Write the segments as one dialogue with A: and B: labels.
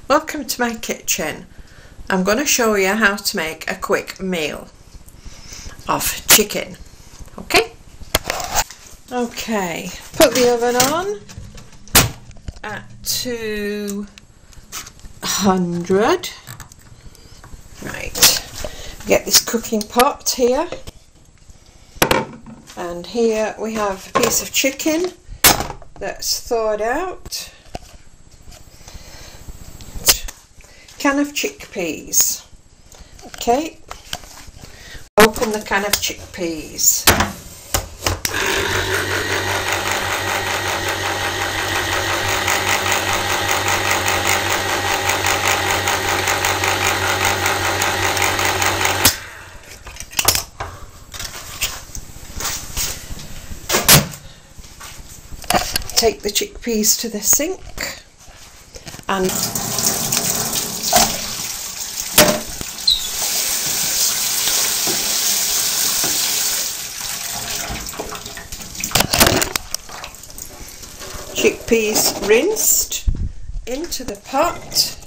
A: Welcome to my kitchen. I'm going to show you how to make a quick meal of chicken. Okay, put the oven on at 200. Right, get this cooking pot here, and here we have a piece of chicken that's thawed out. Can of chickpeas. Okay, open the can of chickpeas. Take the chickpeas to the sink and chickpeas rinsed into the pot,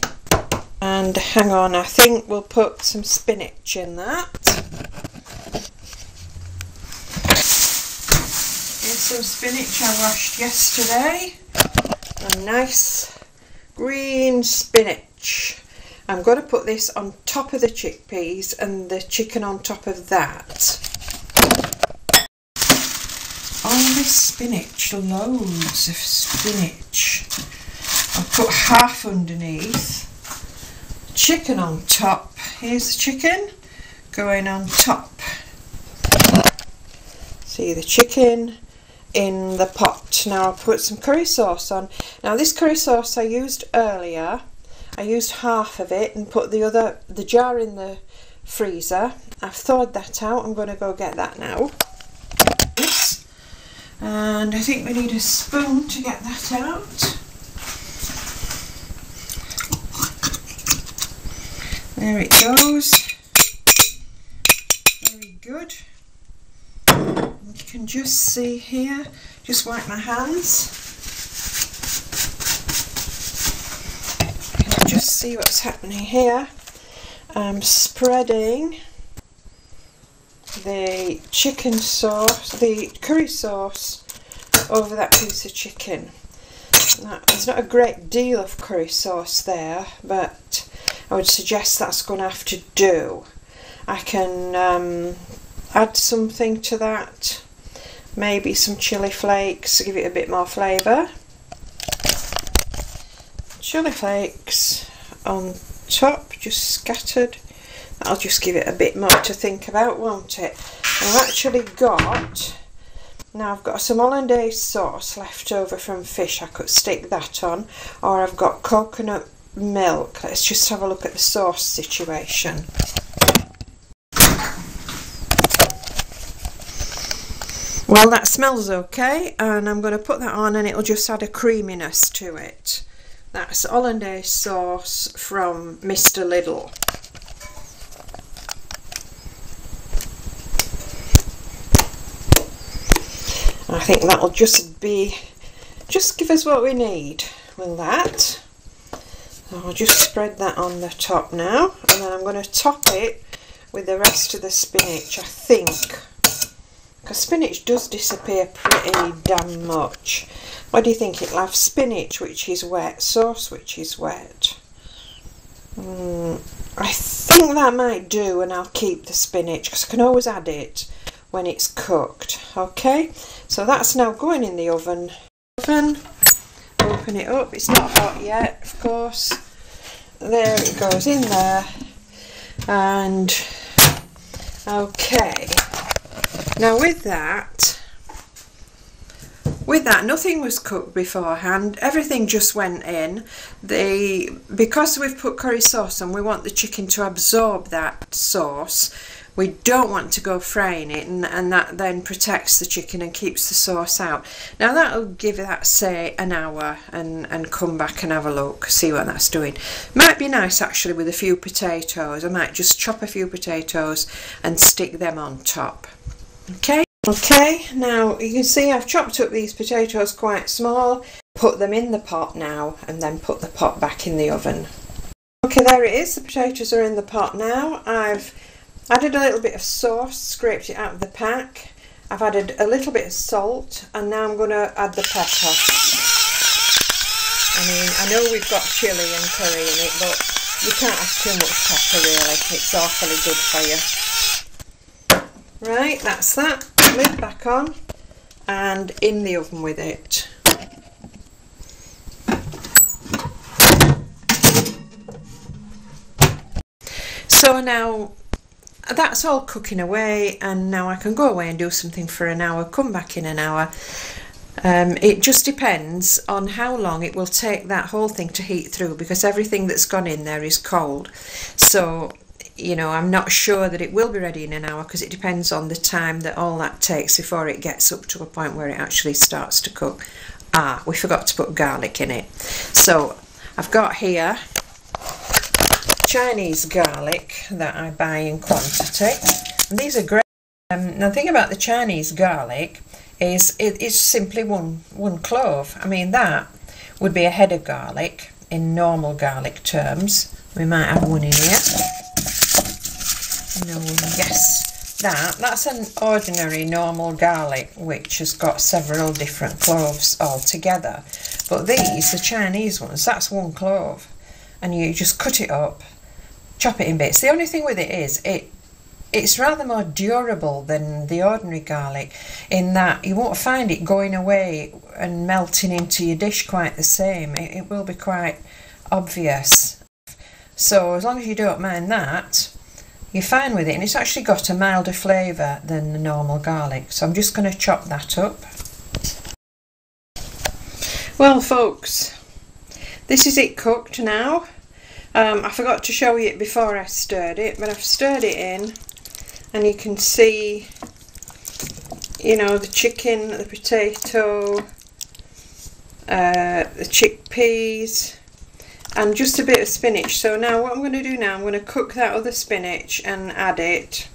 A: and hang on, I think we'll put some spinach in that. Here's some spinach I washed yesterday, a nice green spinach. I'm going to put this on top of the chickpeas and the chicken on top of that. All this spinach, loads of spinach. I'll put half underneath. Chicken on top. Here's the chicken going on top. See the chicken in the pot. Now I'll put some curry sauce on. Now this curry sauce I used earlier, I used half of it and put the jar in the freezer. I've thawed that out. I'm going to go get that now. And I think we need a spoon to get that out. There it goes. Very good. And you can just see here, just wipe my hands. You can just see what's happening here. I'm spreading the chicken sauce, the curry sauce, over that piece of chicken. Now, there's not a great deal of curry sauce there, but I would suggest that's going to have to do. I can add something to that, maybe some chili flakes to give it a bit more flavour. Chili flakes on top, just scattered. That'll just give it a bit more to think about, won't it? I've actually got, now I've got some hollandaise sauce left over from fish. I could stick that on, or I've got coconut milk. Let's just have a look at the sauce situation. Well, that smells okay, and I'm going to put that on and it'll just add a creaminess to it. That's hollandaise sauce from Mr. Lidl. I think that'll just give us what we need with that. So I'll just spread that on the top now, and then I'm going to top it with the rest of the spinach, I think, because spinach does disappear pretty damn much. What do you think? It'll have spinach which is wet, sauce which is wet. I think that might do, and I'll keep the spinach because I can always add it when it's cooked. Okay, so that's now going in the oven. Open it up. It's not hot yet, of course. There it goes in there. And okay, now with that nothing was cooked beforehand, everything just went in. Because we've put curry sauce on, we want the chicken to absorb that sauce. We don't want to go frying it, and that then protects the chicken and keeps the sauce out. Now that'll give that, say, an hour, and come back and have a look, see what that's doing. Might be nice actually with a few potatoes. I might just chop a few potatoes and stick them on top. Okay, now you can see I've chopped up these potatoes quite small. Put them in the pot now, and then put the pot back in the oven. Okay, there it is. The potatoes are in the pot now. I've added a little bit of sauce, scraped it out of the pack. I've added a little bit of salt, and now I'm going to add the pepper. I mean, I know we've got chilli and curry in it, but you can't have too much pepper really. It's awfully good for you. Right, that's that. Lid back on and in the oven with it. So now that's all cooking away, and now I can go away and do something for an hour, come back in an hour. It just depends on how long it will take that whole thing to heat through, because everything that's gone in there is cold. So, you know, I'm not sure that it will be ready in an hour, because it depends on the time that all that takes before it gets up to a point where it actually starts to cook. Ah, we forgot to put garlic in it. So I've got here Chinese garlic that I buy in quantity, and these are great. Now the thing about the Chinese garlic is it is simply one clove. I mean, that would be a head of garlic in normal garlic terms. We might have one in here. No, yes, that's an ordinary normal garlic which has got several different cloves all together. But these, the Chinese ones, that's one clove, and you just cut it up, chop it in bits. The only thing with it is it's rather more durable than the ordinary garlic, in that you won't find it going away and melting into your dish quite the same. It will be quite obvious. So as long as you don't mind that, you're fine with it, and it's actually got a milder flavour than the normal garlic. So I'm just going to chop that up. Well folks, this is it cooked now. I forgot to show you it before I stirred it, but I've stirred it in, and you can see, you know, the chicken, the potato, the chickpeas, and just a bit of spinach. So now what I'm going to do now, I'm going to cook that other spinach and add it.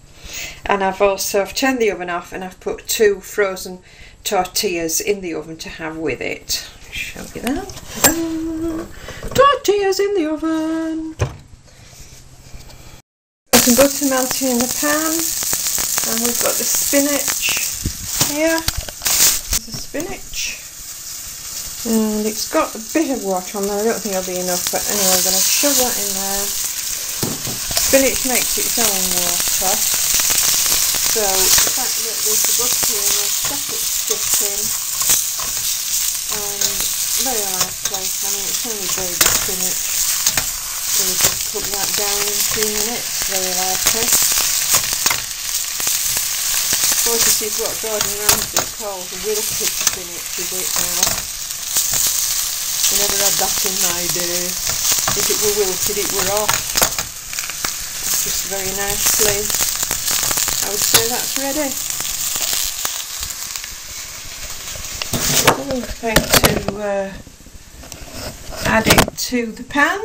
A: And I've turned the oven off, and I've put 2 frozen tortillas in the oven to have with it. Show you that. Tortillas in the oven. Some butter melting in the pan, and we've got the spinach here. There's the spinach, and it's got a bit of water on there. I don't think it'll be enough, but anyway, I'm going to shove that in there. Spinach makes its own water, so the fact that there's the butter in, there's separate stuff in, and very likely, I mean, it's only baby spinach. We'll just cook that down in 2 minutes, very likely. Of course, this is what Gordon Ramsay calls wilted spinach, is it now? We never had that in my day. If it were wilted, it were off. It's just very nicely, I would say that's ready. We're going to add it to the pan.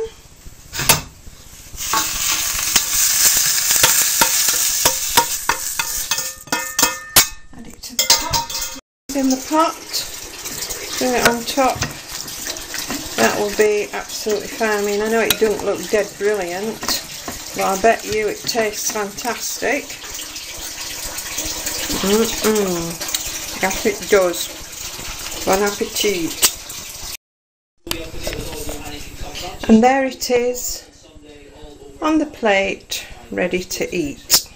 A: Add it to the pot. In the pot, put it on top. That will be absolutely fine. I mean, I know it doesn't look dead brilliant, but I bet you it tastes fantastic. Yes, it does. Bon appetit. And there it is on the plate, ready to eat.